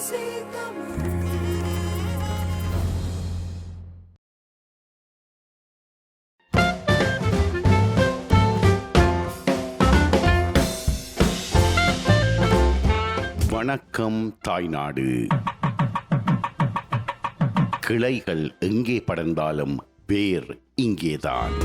வணக்கம் தாய்நாடு. கிளைகள் எங்கே படர்ந்தாலும் வேர் இங்கேதான்.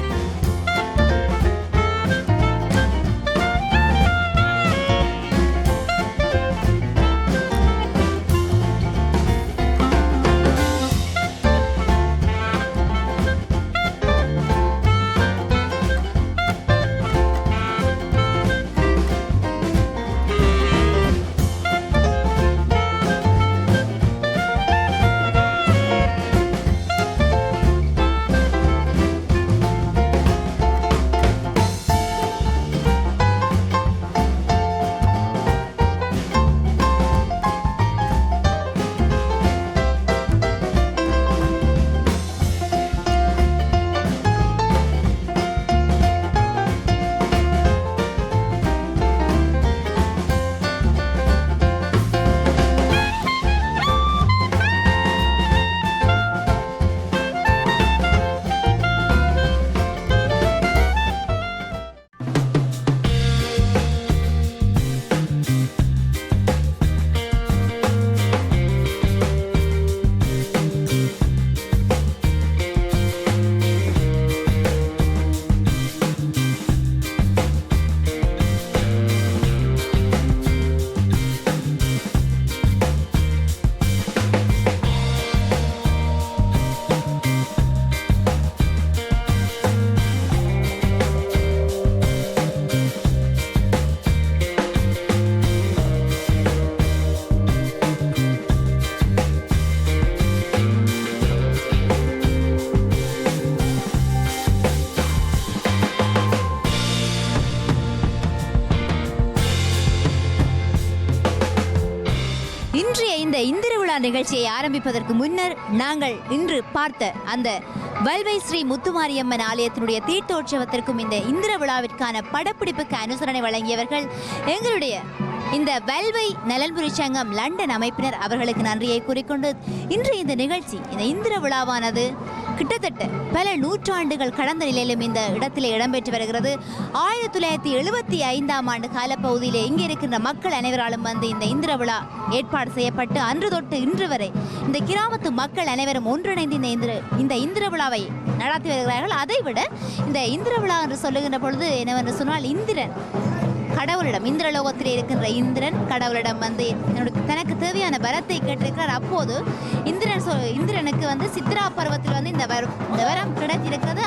இந்திர விழா நிகழ்ச்சியை ஆரம்பிப்பதற்கு முன்னர் நாங்கள் இன்று பார்த்த அந்த வல்வை ஸ்ரீ முத்துமாரியம்மன் ஆலயத்தினுடைய தீர்த்தோற்சவத்திற்கும் இந்த இந்திர விழாவிற்கான படப்பிடிப்புக்கு அனுசரணை வழங்கியவர்கள் எங்களுடைய இந்த வல்வை நலன்புரி சங்கம் லண்டன் அமைப்பினர். அவர்களுக்கு நன்றியை கூறிக்கொண்டு இன்று இந்த நிகழ்ச்சி, இந்த இந்திர விழாவானது கிட்டத்தட்ட பல நூற்றாண்டுகள் கடந்த நிலையிலும் இந்த இடத்திலே இடம்பெற்று வருகிறது. 1975ஆம் ஆண்டு காலப்பகுதியிலே இங்கே இருக்கின்ற மக்கள் அனைவராலும் வந்து இந்த இந்திர விழா ஏற்பாடு செய்யப்பட்டு அன்று தொட்டு இன்று வரை இந்த கிராமத்து மக்கள் அனைவரும் ஒன்றிணைந்து இந்த இந்திர விழாவை நடத்தி வருகிறார்கள். அதைவிட இந்த இந்திர விழா என்று சொல்லுகின்ற பொழுது என்னவென்று சொன்னால், இந்திரன் கடவுளிடம், இந்திரலோகத்தில் இருக்கின்ற இந்திரன் கடவுளிடம் வந்து தனக்கு தேவையான வரத்தை கேட்டிருக்கிறார். அப்போது இந்திரனுக்கு வந்து சித்ரா பருவத்தில் வந்து இந்த வரம் கிடைத்திருக்கிறது.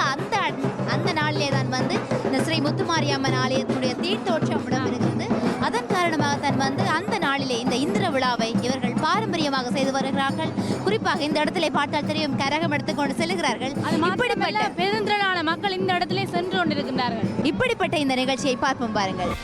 அந்த நாளிலே தான் வந்து இந்த ஸ்ரீ முத்துமாரியம்மன் ஆலயத்தினுடைய தீர்த்தோற்சவம் இடம்பெறுகிறது. அதன் காரணமாக தான் வந்து அந்த நாளிலே இந்த இந்திர விழாவை இவர்கள் பாரம்பரியமாக செய்து வருகிறார்கள். குறிப்பாக இந்த இடத்திலே பார்த்தால் தெரியும், கரகம் எடுத்துக்கொண்டு செல்கிறார்கள். இப்படிப்பட்ட பெருந்திரளான மக்கள் இந்த இடத்திலே சென்று கொண்டிருக்கின்றார்கள். இப்படிப்பட்ட இந்த நிகழ்ச்சியை பார்ப்போம் பாருங்கள்.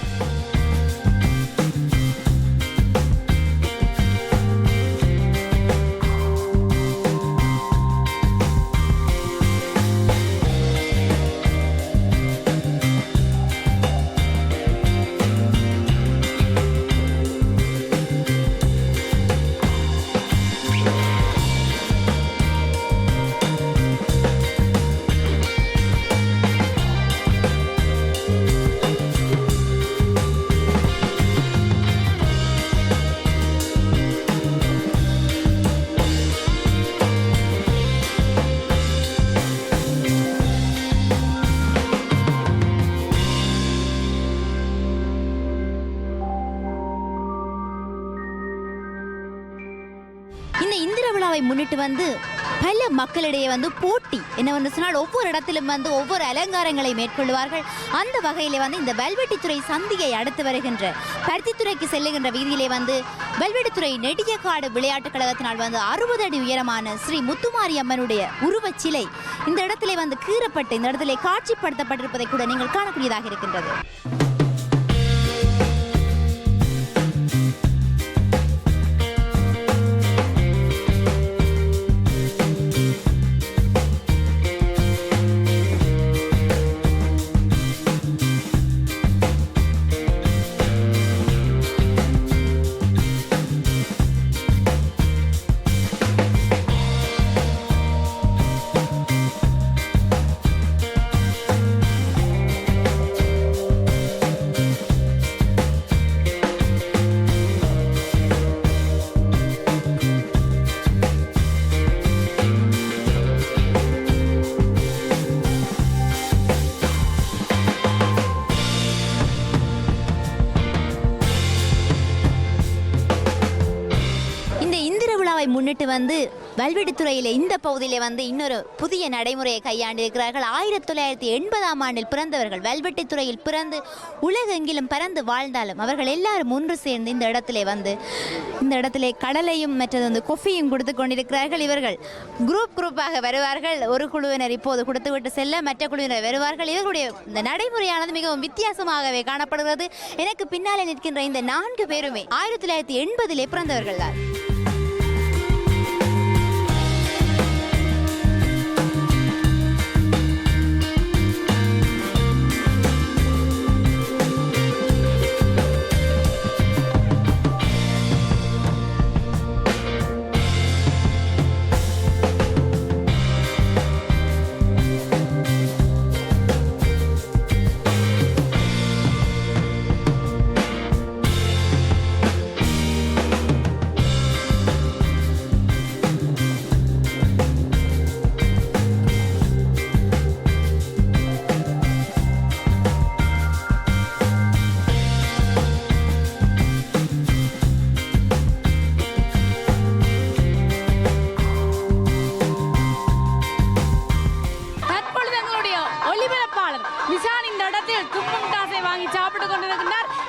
இந்த இந்திர விழாவை முன்னிட்டு வந்து பல மக்களிடையே வந்து போட்டி என்னவென்று சொன்னால், ஒவ்வொரு இடத்திலும் வந்து ஒவ்வொரு அலங்காரங்களை மேற்கொள்வார்கள். அந்த வகையிலே வந்து இந்த வல்வெட்டித்துறை சந்தியை அடுத்து வருகின்ற பருத்தித்துறைக்கு செல்லுகின்ற வீதியிலே வந்து வல்வெட்டித்துறை நெடியக்காடு விளையாட்டுக் கழகத்தினால் வந்து 60 அடி உயரமான ஸ்ரீ முத்துமாரியம்மனுடைய உருவச் சிலை இந்த இடத்திலே வந்து கீறப்பட்டு இந்த இடத்திலே காட்சிப்படுத்தப்பட்டிருப்பதை கூட நீங்கள் காணக்கூடியதாக இருக்கின்றது. விழாவை முன்னிட்டு வந்து வல்வெட்டித்துறையில இந்த பகுதியிலே வந்து இன்னொரு புதிய நடைமுறையை கையாண்டிருக்கிறார்கள். 1980ஆம் ஆண்டில் பிறந்தவர்கள் வல்வெட்டித்துறையில் பிறந்து உலகெங்கிலும் பறந்து வாழ்ந்தாலும் அவர்கள் எல்லாரும் ஒன்று சேர்ந்து இந்த இடத்திலே வந்து இந்த இடத்திலே கடலையும் மற்றது வந்து கொஃபியும் கொடுத்து கொண்டிருக்கிறார்கள். இவர்கள் குரூப்பாக வருவார்கள். ஒரு குழுவினர் இப்போது கொடுத்துவிட்டு செல்ல மற்ற குழுவினர் வருவார்கள். இவர்களுடைய இந்த நடைமுறையானது மிகவும் வித்தியாசமாகவே காணப்படுகிறது. எனக்கு பின்னாலே நிற்கின்ற இந்த 4 பேருமே 1980 பிறந்தவர்கள் தான்.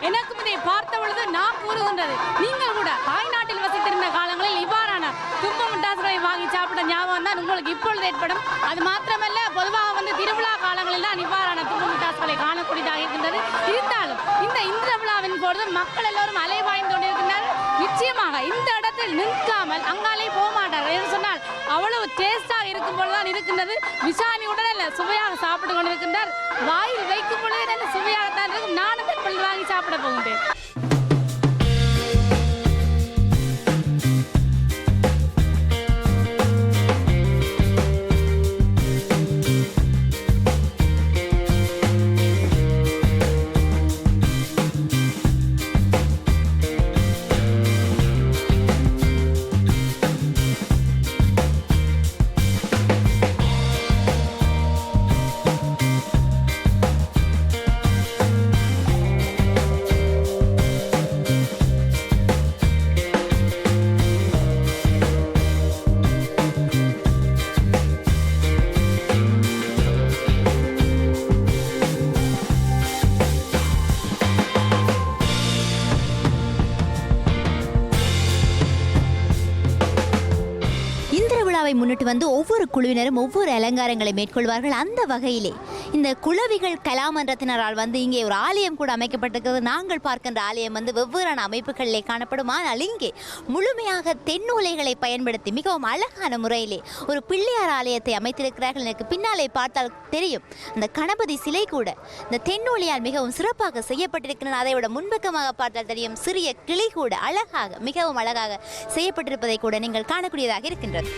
எனக்கும் இதை பார்த்த பொழுது நான் கூறுகின்றது, நீங்கள் கூட தாய்நாட்டில் வசித்திருந்த காலங்களில் இவ்வாறான தும்பு முட்டாசுகளை வாங்கி சாப்பிட்ட ஞாபகம் தான் உங்களுக்கு இப்பொழுது ஏற்படும். அது மாத்திரமல்ல, பொதுவாக வந்து திருவிழா காலங்களில் தான் இவ்வாறான தும்பு முட்டாசுகளை காணக்கூடியதாக இருக்கின்றது. இருந்தாலும் இந்த இந்திர விழாவின் பொழுது மக்கள் எல்லோரும் அலைவாய்ந்து கொண்டிருக்கின்றனர். நிச்சயமாக இந்த இடத்தில் நிற்காமல் அங்காலே போக மாட்டார்கள் என்று சொன்னால் அவ்வளவு டேஸ்டாக இருக்கும் பொழுதுதான் இருக்கின்றது. விஷானியுடன் சுவையாக சாப்பிட்டு கொண்டிருக்கின்றார். வாயில் வைக்கும் பொழுது நல்ல சுவையாகத்தான் இருக்கும். நானும் தற்பொழுது வாங்கி சாப்பிட போகின்றேன். முன்னிட்டு வந்து ஒவ்வொரு குழுவினரும் ஒவ்வொரு அலங்காரங்களை மேற்கொள்வார்கள். அந்த வகையிலே இந்த குளவிகள் கலாமன்றத்தினரால் வந்து இங்கே ஒரு ஆலயம் கூட அமைக்கப்பட்டிருக்கிறது. நாங்கள் பார்க்கின்ற ஆலயம் வந்து வெவ்வேறான அமைப்புகளிலே காணப்படும். ஆனால் இங்கே முழுமையாக தென்னூலைகளை பயன்படுத்தி மிகவும் அழகான முறையிலே ஒரு பிள்ளையார் ஆலயத்தை அமைத்திருக்கிறார்கள். எனக்கு பின்னாலே பார்த்தால் தெரியும், அந்த கணபதி சிலை கூட இந்த தென்னூலியால் மிகவும் சிறப்பாக செய்யப்பட்டிருக்கிறது. அதை விட முன்பக்கமாக பார்த்தால் தெரியும், சிறிய கிளி கூட அழகாக மிகவும் அழகாக செய்யப்பட்டிருப்பதை கூட நீங்கள் காணக்கூடியதாக இருக்கின்றது.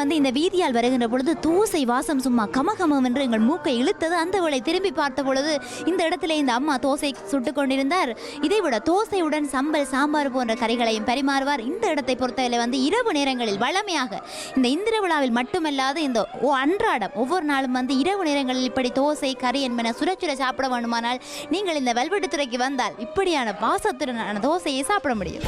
வந்து இந்த வீதியால் வருகின்ற பொழுது தோசை வாசம் சும்மா கமகமம் என்று எங்கள் மூக்கை இழுத்தது. அந்த வேளை திரும்பி பார்த்த பொழுது இந்த இடத்துல இந்த அம்மா தோசை சுட்டு கொண்டிருந்தார். இதைவிட தோசையுடன் சம்பல் சாம்பார் போன்ற கறிகளையும் பரிமாறுவார். இந்த இடத்தை பொறுத்தவரை வந்து இரவு நேரங்களில் வளமையாக இந்த இந்திர விழாவில் மட்டுமல்லாது இந்த அன்றாடம் ஒவ்வொரு நாளும் வந்து இரவு நேரங்களில் இப்படி தோசை கறி என்பன சுரச்சுர சாப்பிட வேண்டுமானால் நீங்கள் இந்த வல்வெட்டித்துறைக்கு வந்தால் இப்படியான வாசத்துடனான தோசையை சாப்பிட முடியும்.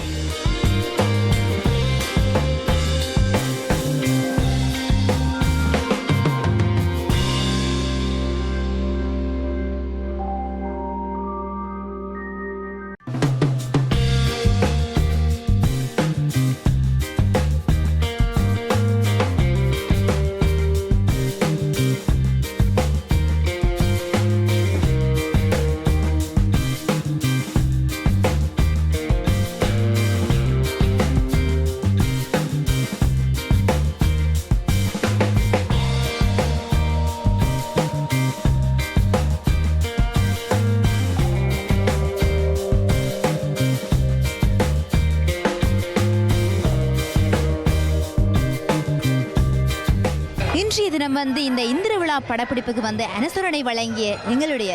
நேரம் இந்த இந்திர விழா படப்பிடிப்புக்கு அனுசரணை வழங்கிய எங்களுடைய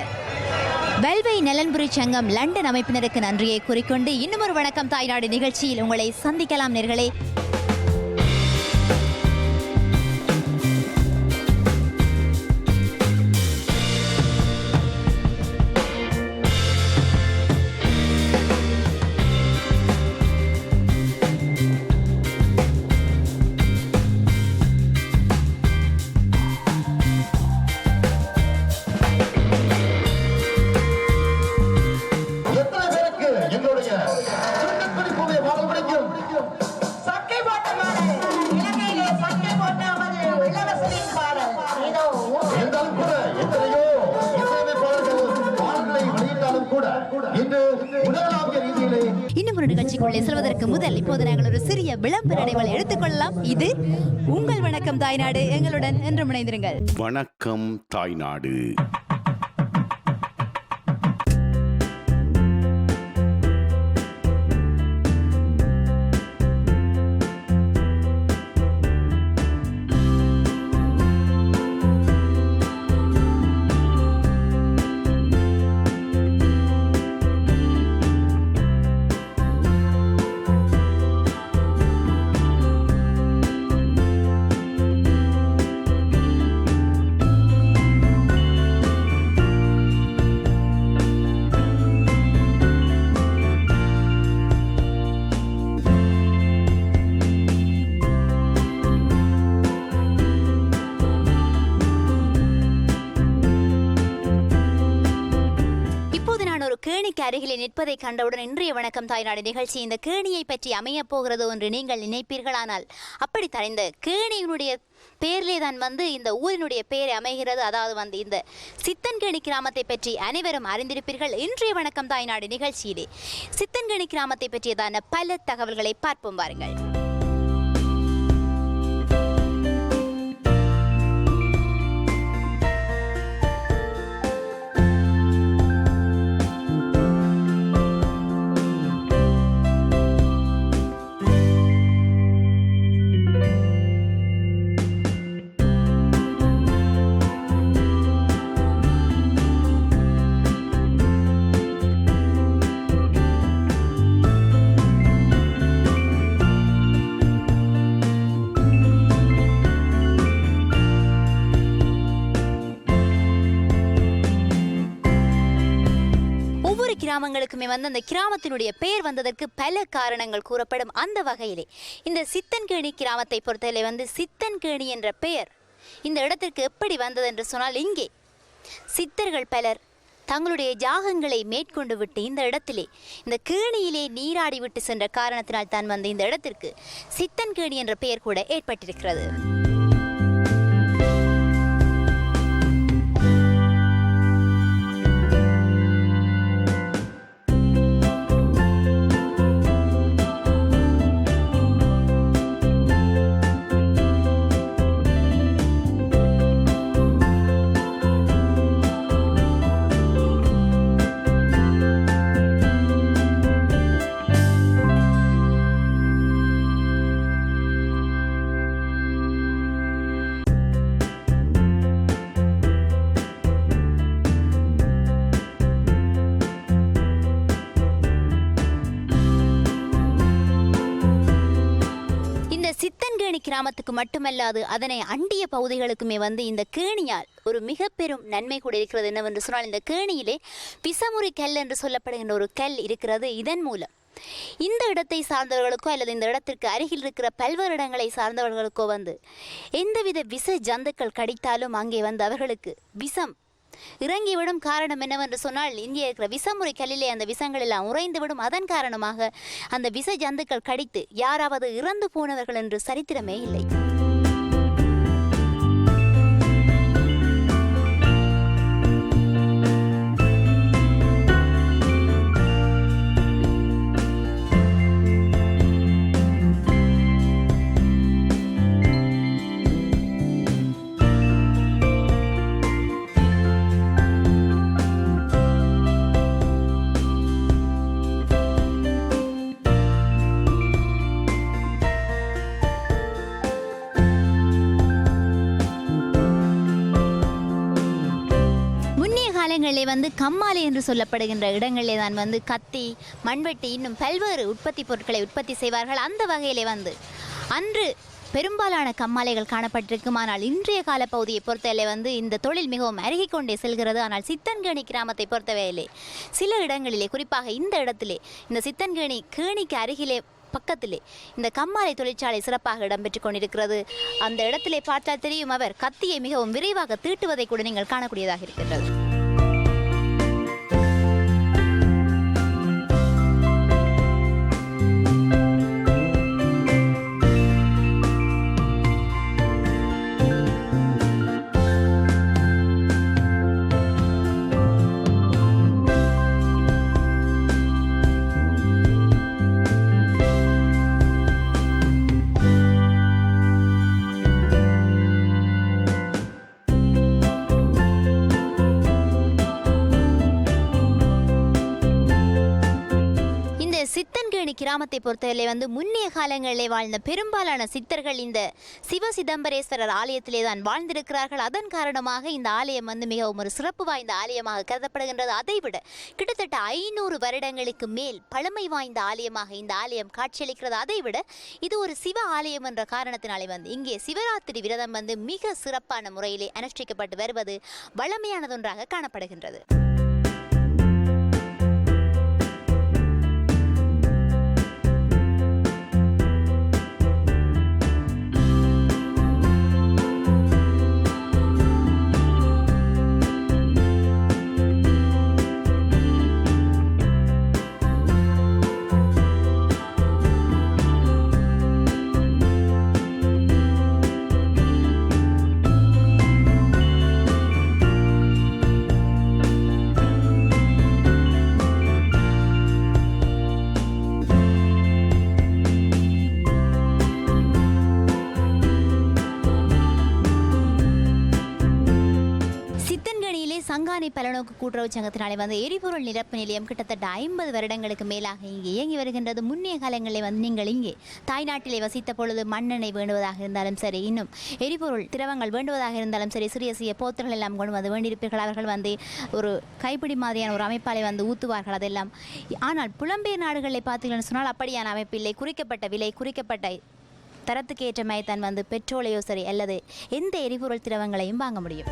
வெல்வை நலன்புரி சங்கம் லண்டன் அமைப்பினருக்கு நன்றியை கூறிக்கொண்டு இன்னும் ஒரு வணக்கம் தாய்நாடு நிகழ்ச்சியில் உங்களை சந்திக்கலாம் நேர்களே. இன்னும் ஒரு நிகழ்ச்சிக்குள்ளே செல்வதற்கு முதல் இப்போது நாங்கள் ஒரு சிறிய விளம்பர இடைவெளி எடுத்துக்கொள்ளலாம். இது உங்கள் வணக்கம் தாய்நாடு. எங்களுடன் என்றும் இணைந்திருங்கள். வணக்கம் தாய்நாடு. கேணிக்கு அருகிலே நிற்பதை கண்டவுடன் இன்றைய வணக்கம் தாய்நாடு நிகழ்ச்சி இந்த கேணியை பற்றி அமைய போகிறது என்று நீங்கள் நினைப்பீர்களானால் அப்படி இந்த கேணியினுடைய பேரிலே தான் இந்த ஊரினுடைய பெயரை அமைகிறது. அதாவது இந்த சித்தன்கேணி கிராமத்தை பற்றி அனைவரும் அறிந்திருப்பீர்கள். இன்றைய வணக்கம் தாய்நாடு நிகழ்ச்சியிலே சித்தன்கேணி கிராமத்தை பற்றியதான பல தகவல்களை பார்ப்போம் வாருங்கள். கிராமங்களுக்குமே அந்த கிராமத்தினுடைய பெயர் வந்ததற்கு பல காரணங்கள் கூறப்படும். அந்த வகையிலே இந்த சித்தன்கேணி கிராமத்தை பொறுத்தவரை சித்தன்கேணி என்ற பெயர் இந்த இடத்திற்கு எப்படி வந்தது என்று சொன்னால், இங்கே சித்தர்கள் பலர் தங்களுடைய ஜாகங்களை மேற்கொண்டு விட்டு இந்த இடத்திலே இந்த கேணியிலே நீராடி விட்டு சென்ற காரணத்தினால் தான் இந்த இடத்திற்கு சித்தன்கேணி என்ற பெயர் கூட ஏற்பட்டிருக்கிறது. சித்தன்கேணி கிராமத்துக்கு மட்டுமல்லாது அதனை அண்டிய பகுதிகளுக்குமே இந்த கேணியால் ஒரு மிக பெரும் நன்மை கூட இருக்கிறது. என்னவென்று சொன்னால், இந்த கேணியிலே விசமுறி கல் என்று சொல்லப்படுகின்ற ஒரு கல் இருக்கிறது. இதன் மூலம் இந்த இடத்தை சார்ந்தவர்களுக்கோ அல்லது இந்த இடத்திற்கு அருகில் இருக்கிற பல்வேறு இடங்களை சார்ந்தவர்களுக்கோ எந்தவித விச ஜந்துக்கள் கடித்தாலும் அங்கே அவர்களுக்கு விஷம் இறங்கிவிடும். காரணம் என்னவென்று சொன்னால், இங்கே இருக்கிற விஷமுறை கல்லிலே அந்த விஷங்கள் எல்லாம் உறைந்துவிடும். அதன் காரணமாக அந்த விஷ ஜந்துக்கள் கடித்து யாராவது இறந்து போனவர்கள் என்று சரித்திரமே இல்லை. வந்து கம்மாலை என்று சொல்லப்படுகின்ற இடங்களிலே தான் வந்து கத்தி, மண்வெட்டி இன்னும் பல்வேறு உற்பத்தி பொருட்களை உற்பத்தி செய்வார்கள். அந்த வகையிலே வந்து அன்று பெரும்பாலான கம்மாலைகள் காணப்பட்டிருக்கும். ஆனால் இன்றைய கால பகுதியை பொறுத்தவரை வந்து இந்த தொழில் மிகவும் அருகிக் கொண்டே செல்கிறது. ஆனால் சித்தன்கேணி கிராமத்தை பொறுத்தவரையிலே சில இடங்களிலே, குறிப்பாக இந்த இடத்திலே, இந்த சித்தன்கேணி கேணிக்கு அருகிலே பக்கத்திலே இந்த கம்மாலை தொழிற்சாலை சிறப்பாக இடம்பெற்று கொண்டிருக்கிறது. அந்த இடத்திலே பார்த்தால் தெரியும், அவர் கத்தியை மிகவும் விரைவாக தீட்டுவதை கூட நீங்கள் காணக்கூடியதாக இருக்கின்றது. சித்தன்கேணி கிராமத்தை பொறுத்தவரை வந்து முன்னைய காலங்களிலே வாழ்ந்த பெரும்பாலான சித்தர்கள் இந்த சிவ சிதம்பரேஸ்வரர் ஆலயத்திலே தான் வாழ்ந்திருக்கிறார்கள். அதன் காரணமாக இந்த ஆலயம் வந்து மிகவும் ஒரு சிறப்பு வாய்ந்த ஆலயமாக கருதப்படுகின்றது. அதைவிட கிட்டத்தட்ட 500 வருடங்களுக்கு மேல் பழமை வாய்ந்த ஆலயமாக இந்த ஆலயம் காட்சியளிக்கிறது. அதைவிட இது ஒரு சிவ ஆலயம் என்ற காரணத்தினாலே வந்து இங்கே சிவராத்திரி விரதம் வந்து மிக சிறப்பான முறையிலே அனுஷ்டிக்கப்பட்டு வருவது வழமையானதொன்றாக காணப்படுகின்றது. சங்கானை பலநோக்கு கூட்டுறவு சங்கத்தினாலே வந்து எரிபொருள் நிரப்பு நிலையம் கிட்டத்தட்ட 50 வருடங்களுக்கு மேலாக இங்கே இயங்கி வருகின்றது. முன்னைய காலங்களில் வந்து நீங்கள் இங்கே தாய்நாட்டிலே வசித்த பொழுது மண்ணெண்ணெய் வேண்டுவதாக இருந்தாலும் சரி, இன்னும் எரிபொருள் திரவங்கள் வேண்டுவதாக இருந்தாலும் சரி, சிறிய சிறிய போத்தர்கள் எல்லாம் கொண்டு வந்து வேண்டியிருப்பீர்கள். அவர்கள் வந்து ஒரு கைப்பிடி மாதிரியான ஒரு அமைப்பாலை வந்து ஊற்றுவார்கள் அதெல்லாம். ஆனால் புலம்பெயர் நாடுகளில் பார்த்தீங்கன்னு சொன்னால் அப்படியான அமைப்பில்லை. குறிக்கப்பட்ட விலை, குறிக்கப்பட்ட தரத்துக்கு ஏற்ற மாதிரி தான் வந்து பெட்ரோலையோ சரி அல்லது எந்த எரிபொருள் திரவங்களையும் வாங்க முடியும்.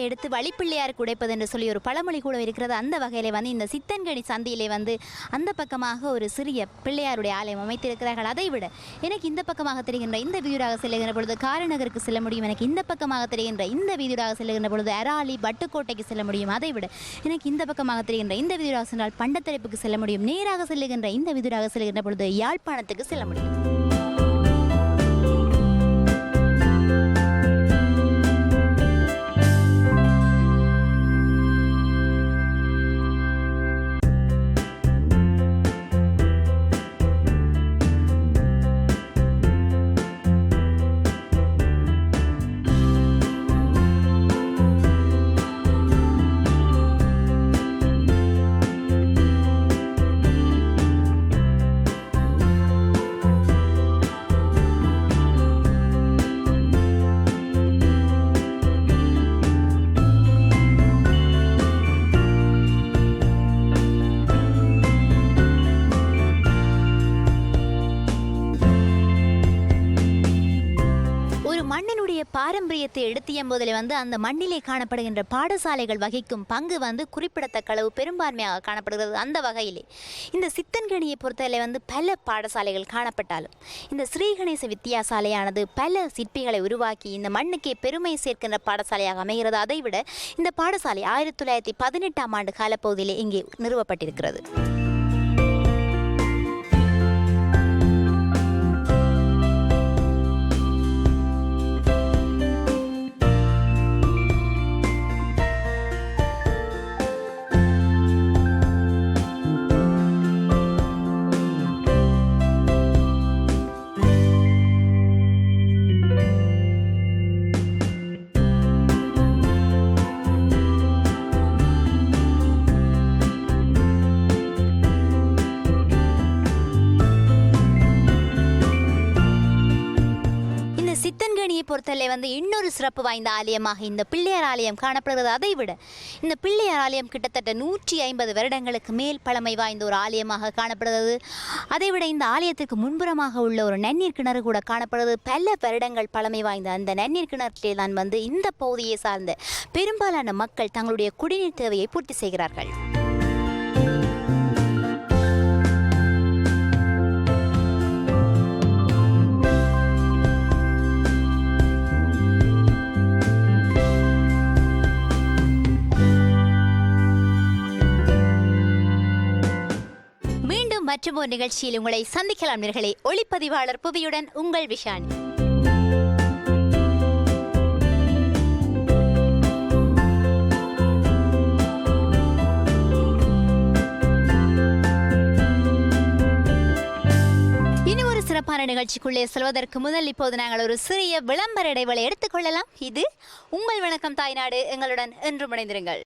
எடுத்து வழிப்பிள்ளையாருக்கு உடைப்பது என்று சொல்லி ஒரு பழமொழி கூட இருக்கிறது. அந்த வகையில் வந்து இந்த சித்தன்கேணி சந்தியிலே வந்து அந்த பக்கமாக ஒரு சிறிய பிள்ளையாருடைய ஆலயம் அமைத்திருக்கிறார்கள். அதைவிட எனக்கு இந்த பக்கமாக தெரிகின்ற இந்த வீதியூடாக செல்லுகின்ற பொழுது காரநகருக்கு செல்ல முடியும். எனக்கு இந்த பக்கமாக தெரிகின்ற இந்த வீதியூடாக செல்லுகின்ற பொழுது அராலி வட்டுக்கோட்டைக்கு செல்ல முடியும். அதைவிட எனக்கு இந்த பக்கமாக தெரிகின்ற இந்த வீதியூடாக சென்றால் பண்டத்தரைப்புக்கு செல்ல முடியும். நேராக செல்லுகின்ற இந்த வீதியூடாக செல்லுகின்ற பொழுது யாழ்ப்பாணத்துக்கு செல்ல முடியும். பாரம்பரியத்தை எடுத்து எம்போதில் வந்து அந்த மண்ணிலே காணப்படுகின்ற பாடசாலைகள் வகிக்கும் பங்கு வந்து குறிப்பிடத்தக்க அளவு பெரும்பான்மையாக காணப்படுகிறது. அந்த வகையிலே இந்த சித்தன்கனியை பொறுத்தவரை வந்து பல பாடசாலைகள் காணப்பட்டாலும் இந்த ஸ்ரீகணேச வித்தியாசாலையானது பல சிற்பிகளை உருவாக்கி இந்த மண்ணுக்கே பெருமை சேர்க்கின்ற பாடசாலையாக அமைகிறது. அதைவிட இந்த பாடசாலை 1918ஆம் ஆண்டு காலப்பகுதியிலே இங்கே நிறுவப்பட்டிருக்கிறது. சித்தன்கனியை பொறுத்தவரை வந்து இன்னொரு சிறப்பு வாய்ந்த ஆலயமாக இந்த பிள்ளையார் ஆலயம் காணப்படுகிறது. அதைவிட இந்த பிள்ளையார் ஆலயம் கிட்டத்தட்ட 150 வருடங்களுக்கு மேல் பழமை வாய்ந்த ஒரு ஆலயமாக காணப்படுகிறது. அதைவிட இந்த ஆலயத்திற்கு முன்புறமாக உள்ள ஒரு நன்னீர் கிணறு கூட காணப்படுகிறது. பல வருடங்கள் பழமை வாய்ந்த அந்த நன்னீர் கிணற்றிலே தான் வந்து இந்த பகுதியை சார்ந்த பெரும்பாலான மக்கள் தங்களுடைய குடிநீர் தேவையை பூர்த்தி செய்கிறார்கள். மற்றும் ஒரு நிகழ்ச்சியில் உங்களை சந்திக்கலாம் நேயர்களே. ஒளிப்பதிவாளர் புவியுடன் உங்கள் விஷானி. இனி ஒரு சிறப்பான நிகழ்ச்சிக்குள்ளே செல்வதற்கு முதல் இப்போது நாங்கள் ஒரு சிறிய விளம்பர இடைவேளை எடுத்துக்கொள்ளலாம். இது உங்கள் வணக்கம் தாய்நாடு. எங்களுடன் என்றும் இணைந்திருங்கள்.